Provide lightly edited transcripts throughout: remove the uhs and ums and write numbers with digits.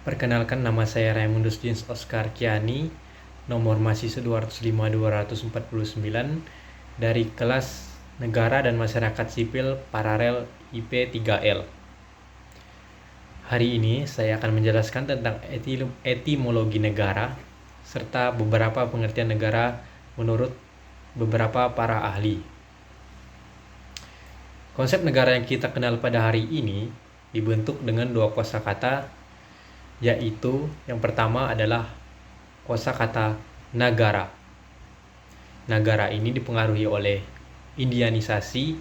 Perkenalkan, nama saya Raymondus James Oscar Kiani, nomor mahasiswa 205-249 dari kelas Negara dan Masyarakat Sipil Paralel IP 3L. Hari ini saya akan menjelaskan tentang etimologi negara serta beberapa pengertian negara menurut beberapa para ahli. Konsep negara yang kita kenal pada hari ini dibentuk dengan dua kosakata, yaitu yang pertama adalah kosakata nagara. Nagara ini dipengaruhi oleh Indianisasi,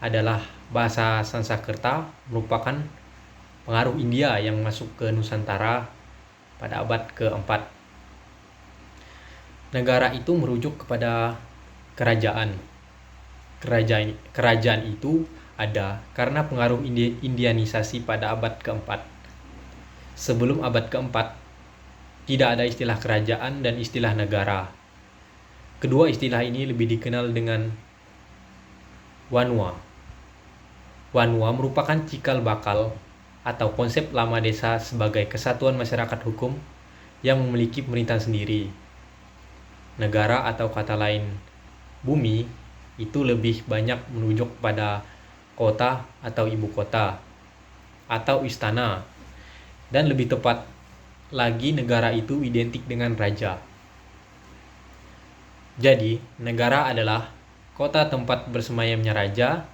adalah bahasa Sanskerta, merupakan pengaruh India yang masuk ke Nusantara pada abad ke-4. Negara itu merujuk kepada kerajaan. Kerajaan itu ada karena pengaruh Indianisasi pada abad ke-4. Sebelum abad ke-4, tidak ada istilah kerajaan dan istilah negara. Kedua istilah ini lebih dikenal dengan Wanua. Wanua merupakan cikal bakal atau konsep lama desa sebagai kesatuan masyarakat hukum yang memiliki pemerintahan sendiri. Negara atau kata lain bumi itu lebih banyak menunjuk pada kota atau ibu kota atau istana, dan lebih tepat lagi negara itu identik dengan raja. Jadi, negara adalah kota tempat bersemayamnya raja,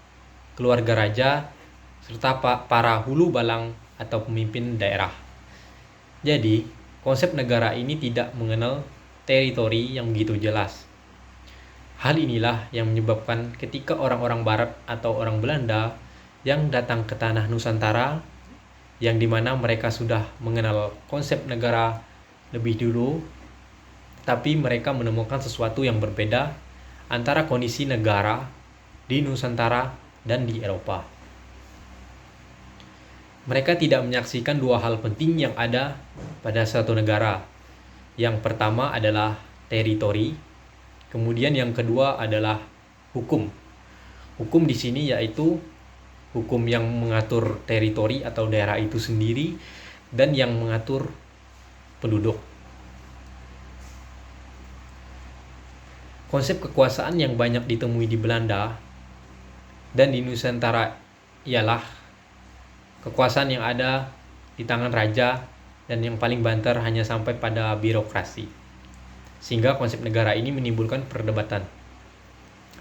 keluarga raja, serta para hulu balang atau pemimpin daerah. Jadi, konsep negara ini tidak mengenal teritori yang begitu jelas. Hal inilah yang menyebabkan ketika orang-orang Barat atau orang Belanda yang datang ke tanah Nusantara, yang dimana mereka sudah mengenal konsep negara lebih dulu, tapi mereka menemukan sesuatu yang berbeda antara kondisi negara di Nusantara dan di Eropa. Mereka tidak menyaksikan dua hal penting yang ada pada suatu negara. Yang pertama adalah teritori, kemudian yang kedua adalah hukum. Hukum di sini yaitu hukum yang mengatur teritori atau daerah itu sendiri dan yang mengatur penduduk. Konsep kekuasaan yang banyak ditemui di Belanda dan di Nusantara ialah kekuasaan yang ada di tangan raja dan yang paling banter hanya sampai pada birokrasi. Sehingga konsep negara ini menimbulkan perdebatan.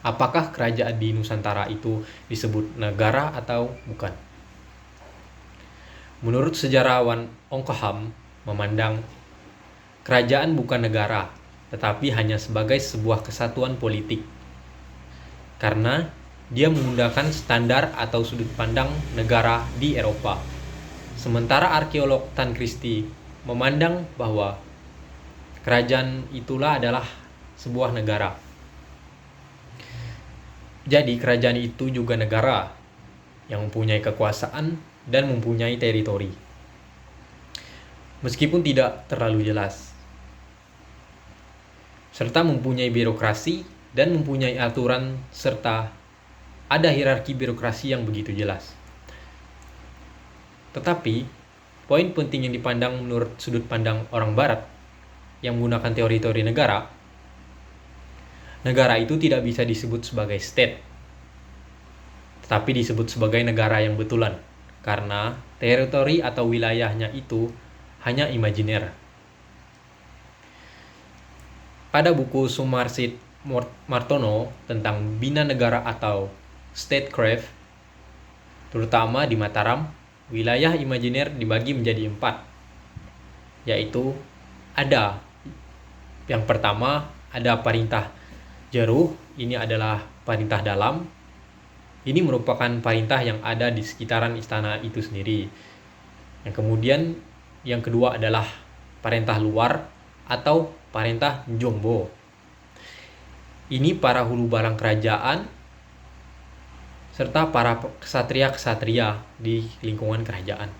Apakah kerajaan di Nusantara itu disebut negara atau bukan? Menurut sejarawan Ongkham memandang kerajaan bukan negara, tetapi hanya sebagai sebuah kesatuan politik. Karena dia menggunakan standar atau sudut pandang negara di Eropa. Sementara arkeolog Tan Christie memandang bahwa kerajaan itulah adalah sebuah negara. Jadi kerajaan itu juga negara yang mempunyai kekuasaan dan mempunyai teritori. Meskipun tidak terlalu jelas. Serta mempunyai birokrasi dan mempunyai aturan serta ada hierarki birokrasi yang begitu jelas. Tetapi, poin penting yang dipandang menurut sudut pandang orang Barat yang menggunakan teori-teori negara, negara itu tidak bisa disebut sebagai state, tetapi disebut sebagai negara yang betulan, karena teritori atau wilayahnya itu hanya imajiner. Pada buku Sumarsit Martono tentang Bina Negara atau Statecraft, terutama di Mataram, wilayah imajiner dibagi menjadi 4, yaitu ada yang pertama ada Parintah Jeruh, ini adalah Parintah Dalam. Ini merupakan parintah yang ada di sekitaran istana itu sendiri. Yang kemudian yang kedua adalah Parintah Luar atau Parintah Njombo. Ini para hulu balang kerajaan serta para ksatria-ksatria di lingkungan kerajaan.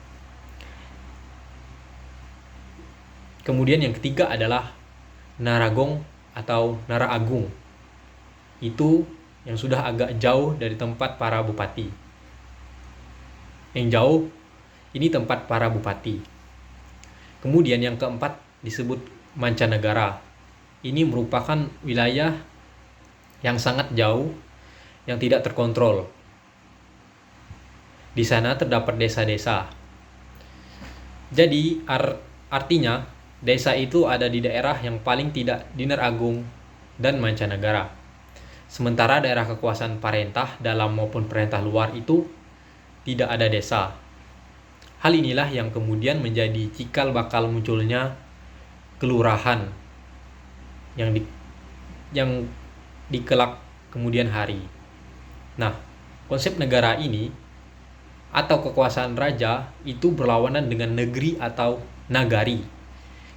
Kemudian yang ketiga adalah Naragong atau Nara Agung. Itu yang sudah agak jauh dari tempat para bupati. Yang jauh ini tempat para bupati. Kemudian yang keempat disebut mancanegara. Ini merupakan wilayah yang sangat jauh, yang tidak terkontrol. Di sana terdapat desa-desa. Jadi artinya desa itu ada di daerah yang paling tidak dineragung dan mancanegara. Sementara daerah kekuasaan pemerintah dalam maupun perintah luar itu tidak ada desa. Hal inilah yang kemudian menjadi cikal bakal munculnya kelurahan yang dikelak kemudian hari. Nah, konsep negara ini atau kekuasaan raja itu berlawanan dengan negeri atau nagari.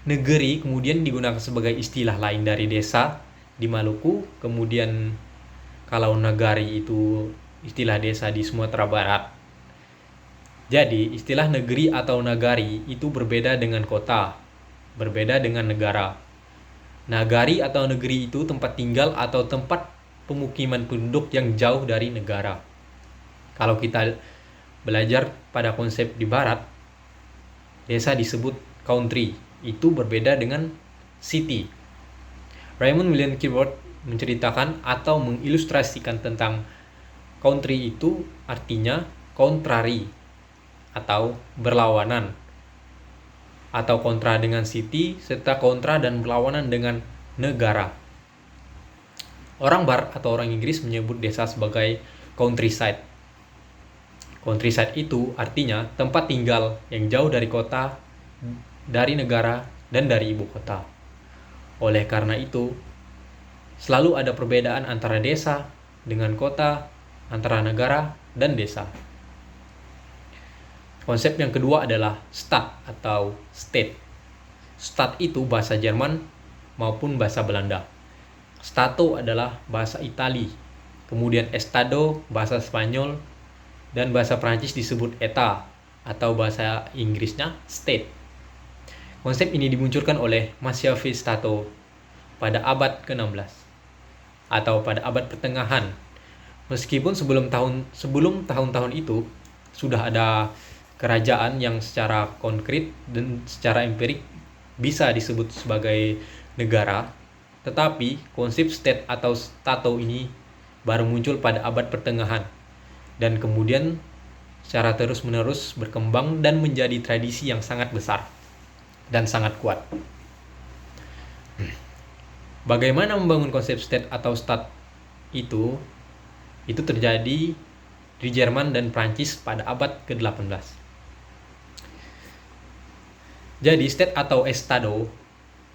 Negeri kemudian digunakan sebagai istilah lain dari desa di Maluku, kemudian kalau nagari itu istilah desa di Sumatera Barat. Jadi, istilah negeri atau nagari itu berbeda dengan kota, berbeda dengan negara. Nagari atau negeri itu tempat tinggal atau tempat pemukiman penduduk yang jauh dari negara. Kalau kita belajar pada konsep di barat, desa disebut country, itu berbeda dengan city. Raymond William Keyword menceritakan atau mengilustrasikan tentang country itu artinya contrary atau berlawanan, atau kontra dengan city, serta kontra dan berlawanan dengan negara. Orang Barat atau orang Inggris menyebut desa sebagai countryside. Countryside itu artinya tempat tinggal yang jauh dari kota, dari negara, dan dari ibu kota. Oleh karena itu, selalu ada perbedaan antara desa dengan kota, antara negara dan desa. Konsep yang kedua adalah Stadt atau state. Stadt itu bahasa Jerman maupun bahasa Belanda. Stato adalah bahasa Itali. Kemudian Estado bahasa Spanyol, dan bahasa Prancis disebut État atau bahasa Inggrisnya state. Konsep ini dimunculkan oleh Machiavelli Stato pada abad ke-16 atau pada abad pertengahan. Meskipun sebelum tahun-tahun itu sudah ada kerajaan yang secara konkret dan secara empirik bisa disebut sebagai negara, tetapi konsep state atau stato ini baru muncul pada abad pertengahan dan kemudian secara terus-menerus berkembang dan menjadi tradisi yang sangat besar dan sangat kuat. Bagaimana membangun konsep state atau stat itu terjadi di Jerman dan Prancis pada abad ke-18. Jadi state atau estado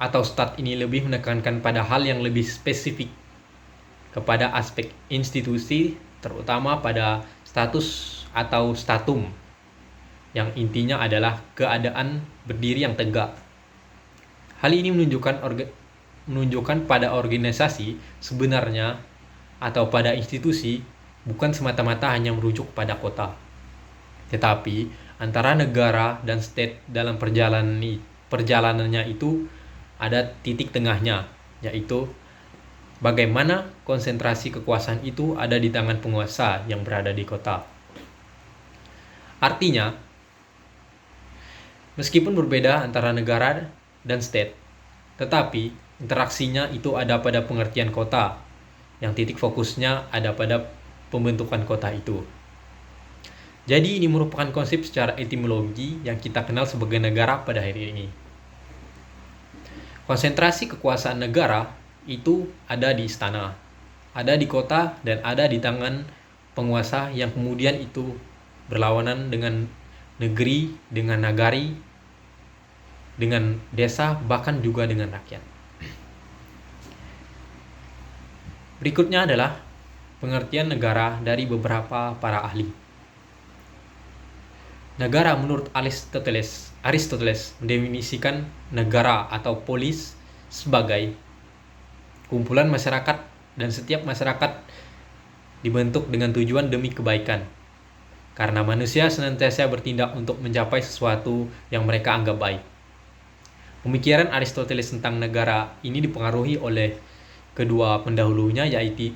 atau stat ini lebih menekankan pada hal yang lebih spesifik kepada aspek institusi, terutama pada status atau statum yang intinya adalah keadaan berdiri yang tegak. Hal ini menunjukkan pada organisasi sebenarnya atau pada institusi bukan semata-mata hanya merujuk pada kota, tetapi antara negara dan state dalam perjalanannya itu ada titik tengahnya, yaitu bagaimana konsentrasi kekuasaan itu ada di tangan penguasa yang berada di kota. Artinya, meskipun berbeda antara negara dan state, tetapi interaksinya itu ada pada pengertian kota, yang titik fokusnya ada pada pembentukan kota itu. Jadi ini merupakan konsep secara etimologi yang kita kenal sebagai negara pada hari ini. Konsentrasi kekuasaan negara itu ada di istana, ada di kota, dan ada di tangan penguasa yang kemudian itu berlawanan dengan negeri, dengan nagari, dengan desa, bahkan juga dengan rakyat. Berikutnya adalah pengertian negara dari beberapa para ahli. Negara menurut Aristoteles mendefinisikan negara atau polis sebagai kumpulan masyarakat, dan setiap masyarakat dibentuk dengan tujuan demi kebaikan. Karena manusia senantiasa bertindak untuk mencapai sesuatu yang mereka anggap baik. Pemikiran Aristoteles tentang negara ini dipengaruhi oleh kedua pendahulunya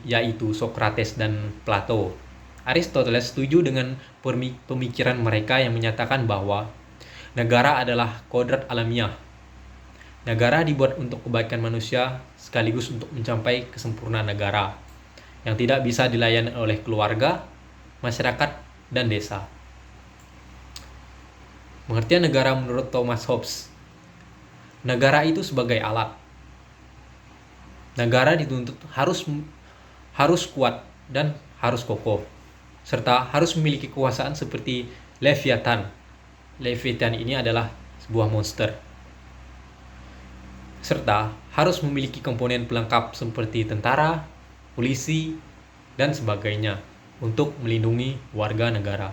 yaitu Socrates dan Plato. Aristoteles setuju dengan pemikiran mereka yang menyatakan bahwa Negara adalah kodrat alamiah. Negara dibuat untuk kebaikan manusia sekaligus untuk mencapai kesempurnaan negara yang tidak bisa dilayani oleh keluarga, masyarakat, dan desa. Pengertian negara menurut Thomas Hobbes. Negara itu sebagai alat. Negara dituntut harus kuat dan harus kokoh, serta harus memiliki kekuasaan seperti Leviathan. Leviathan ini adalah sebuah monster. Serta harus memiliki komponen pelengkap seperti tentara, polisi, dan sebagainya untuk melindungi warga negara.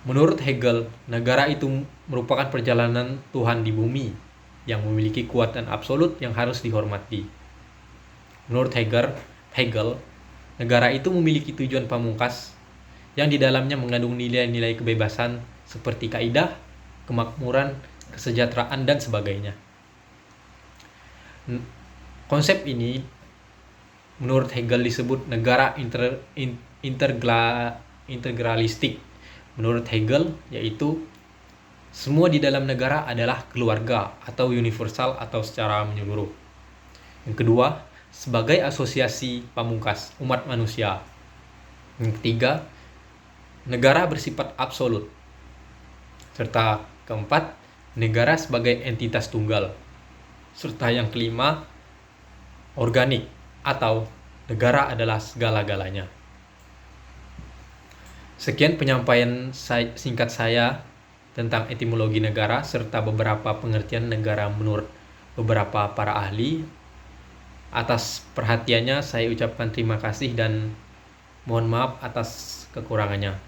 Menurut Hegel, negara itu merupakan perjalanan Tuhan di bumi yang memiliki kekuatan absolut yang harus dihormati. Menurut Hegel, negara itu memiliki tujuan pamungkas yang di dalamnya mengandung nilai-nilai kebebasan seperti kaidah, kemakmuran, kesejahteraan, dan sebagainya. Konsep ini menurut Hegel disebut negara integralistik. Menurut Hegel, yaitu semua di dalam negara adalah keluarga atau universal atau secara menyeluruh. Yang kedua, sebagai asosiasi pamungkas umat manusia. Yang ketiga, negara bersifat absolut. Serta keempat, negara sebagai entitas tunggal. Serta yang kelima, organik atau negara adalah segala-galanya. Sekian penyampaian singkat saya tentang etimologi negara serta beberapa pengertian negara menurut beberapa para ahli. Atas perhatiannya saya ucapkan terima kasih dan mohon maaf atas kekurangannya.